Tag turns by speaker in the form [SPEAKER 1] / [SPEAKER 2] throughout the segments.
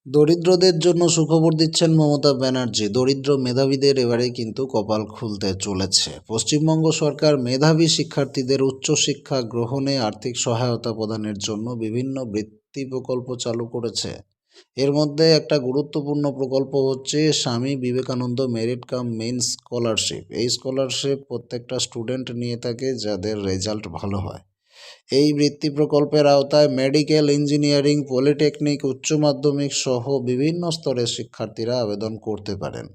[SPEAKER 1] দরিদ্রদের জন্য সুখবর দিচ্ছেন মমতা ব্যানার্জি। দরিদ্র মেধাবীদের এবারে কিন্তু কপাল খুলতে চলেছে। পশ্চিমবঙ্গ সরকার মেধাবী শিক্ষার্থীদের উচ্চশিক্ষা গ্রহণে আর্থিক সহায়তা প্রদানের জন্য বিভিন্ন বৃত্তি প্রকল্প চালু করেছে। এর মধ্যে একটা গুরুত্বপূর্ণ প্রকল্প হচ্ছে স্বামী বিবেকানন্দ মেরিট কাম মেইন স্কলারশিপ। এই স্কলারশিপ প্রত্যেকটা স্টুডেন্ট নিয়ে থাকে যাদের রেজাল্ট ভালো হয়। এই বৃত্তি প্রকল্পের আওতায় মেডিকেল, ইঞ্জিনিয়ারিং, পলিটেকনিক, উচ্চ মাধ্যমিক সহ বিভিন্ন স্তরের শিক্ষার্থীরা আবেদন করতে পারেন।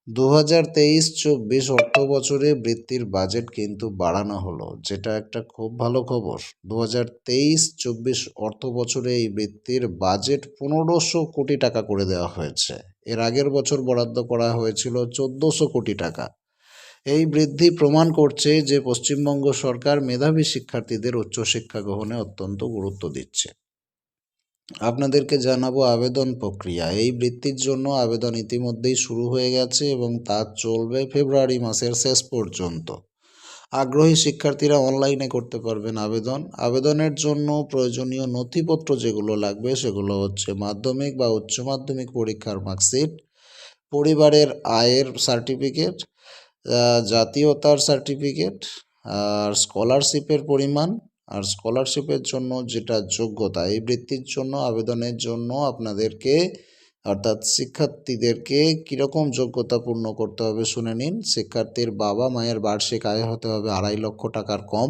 [SPEAKER 1] 2023-24 অর্থ বছরে বৃত্তির বাজেট কিন্তু বাড়ানো হলো, যেটা একটা খুব ভালো খবর। 2023-24 অর্থ বছরে এই বৃত্তির বাজেট 1500 কোটি টাকা করে দেওয়া হয়েছে। এর আগের বছর বরাদ্দ করা হয়েছিল 1400 কোটি টাকা। এই বৃদ্ধি প্রমাণ করছে যে পশ্চিমবঙ্গ সরকার মেধাবী শিক্ষার্থীদের উচ্চশিক্ষা গ্রহণে অত্যন্ত গুরুত্ব দিচ্ছে। আপনাদেরকে জানাবো আবেদন প্রক্রিয়া। এই বৃত্তির জন্য আবেদন ইতিমধ্যেই শুরু হয়ে গেছে এবং তা চলবে ফেব্রুয়ারি মাসের শেষ পর্যন্ত। আগ্রহী শিক্ষার্থীরা অনলাইনে করতে পারবেন আবেদন। আবেদনের জন্য প্রয়োজনীয় নথিপত্র যেগুলো লাগবে সেগুলো হচ্ছে মাধ্যমিক বা উচ্চ মাধ্যমিক পরীক্ষার মার্কশিট, পরিবারের আয়ের সার্টিফিকেট, জাতীয়তার সার্টিফিকেট, আর স্কলারশিপের পরিমাণ, আর স্কলারশিপের জন্য যেটা যোগ্যতা। এই বৃত্তির জন্য আবেদনের জন্য আপনাদেরকে অর্থাৎ শিক্ষার্থীদেরকে কীরকম যোগ্যতা পূর্ণ করতে হবে শুনে নিন। শিক্ষার্থীর বাবা মায়ের বার্ষিক আয় হতে হবে 2.5 লক্ষ টাকার কম।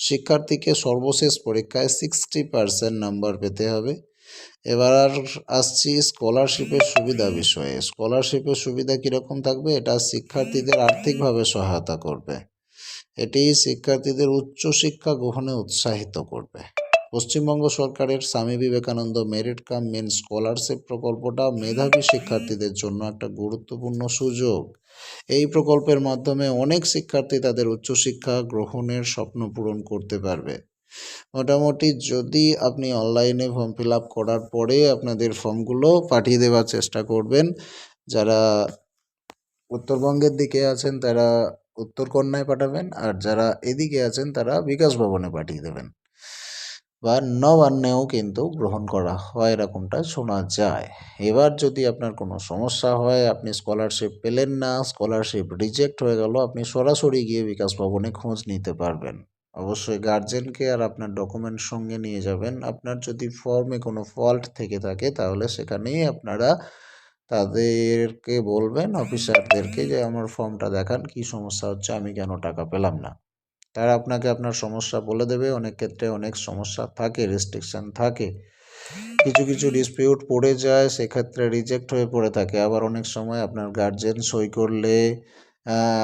[SPEAKER 1] শিক্ষার্থীকে সর্বশেষ পরীক্ষায় 60% নাম্বার পেতে হবে। এবার আসছি স্কলারশিপের সুবিধা বিষয়ে। স্কলারশিপের সুবিধা কীরকম থাকবে? এটা শিক্ষার্থীদের আর্থিকভাবে সহায়তা করবে। এটি শিক্ষার্থীদের উচ্চশিক্ষা গ্রহণে উৎসাহিত করবে। পশ্চিমবঙ্গ সরকারের Swami Vivekananda merit cum means scholarship প্রকল্পটা মেধাবী শিক্ষার্থীদের জন্য একটা গুরুত্বপূর্ণ সুযোগ। এই প্রকল্পের মাধ্যমে অনেক শিক্ষার্থী তাদের উচ্চশিক্ষা গ্রহণের স্বপ্ন পূরণ করতে পারবে। মোটামুটি যদি আপনি অনলাইনে ফর্ম ফিল আপ করার পরে আপনাদের ফর্মগুলো পাঠিয়ে দেওয়ার চেষ্টা করবেন। যারা উত্তরবঙ্গের দিকে আছেন তারা উত্তরকন্যায় পাঠাবেন, আর যারা এদিকে আছেন তারা বিকাশ ভবনে পাঠিয়ে দেবেন, বা নবান্নেও কিন্তু গ্রহণ করা হয় এরকমটা শোনা যায়। এবার যদি আপনার কোনো সমস্যা হয়, আপনি স্কলারশিপ পেলেন না, স্কলারশিপ রিজেক্ট হয়ে গেল, আপনি সরাসরি গিয়ে বিকাশ ভবনে খোঁজ নিতে পারবেন। অবশ্যই গার্জেনকে আর আপনার ডকুমেন্ট সঙ্গে নিয়ে যাবেন। আপনার যদি ফর্মে কোনো ফল্ট থেকে থাকে তাহলে সেখানেই আপনারা তাদেরকে বলবেন, অফিসারদেরকে, যে আমার ফর্মটা দেখান, কি সমস্যা হচ্ছে, আমি কেন টাকা পেলাম না। তারা আপনাকে আপনার সমস্যা বলে দেবে। অনেক ক্ষেত্রে অনেক সমস্যা থাকে, রেস্ট্রিকশান থাকে, কিছু কিছু ডিসপিউট পড়ে যায়, সেক্ষেত্রে রিজেক্ট হয়ে পড়ে থাকে। আবার অনেক সময় আপনার গার্জেন সই করলে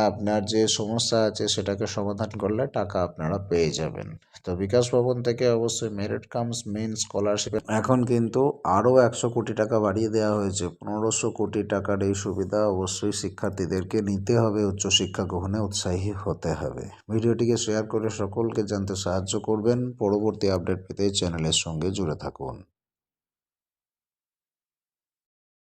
[SPEAKER 1] আপনার যে সমস্যা আছে সেটাকে সমাধান করলে টাকা আপনারা পেয়ে যাবেন। তো বিকাশ ভবন থেকে অবশ্যই মেরিট কামস মেইন স্কলারশিপ এখন কিন্তু আরও 100 কোটি টাকা বাড়িয়ে দেওয়া হয়েছে। 1500 কোটি টাকার এই সুবিধা অবশ্যই শিক্ষার্থীদেরকে নিতে হবে, উচ্চশিক্ষা গ্রহণে উৎসাহী হতে হবে। ভিডিওটিকে শেয়ার করে সকলকে জানতে সাহায্য করবেন। পরবর্তী আপডেট পেতে চ্যানেলের সঙ্গে জুড়ে থাকুন।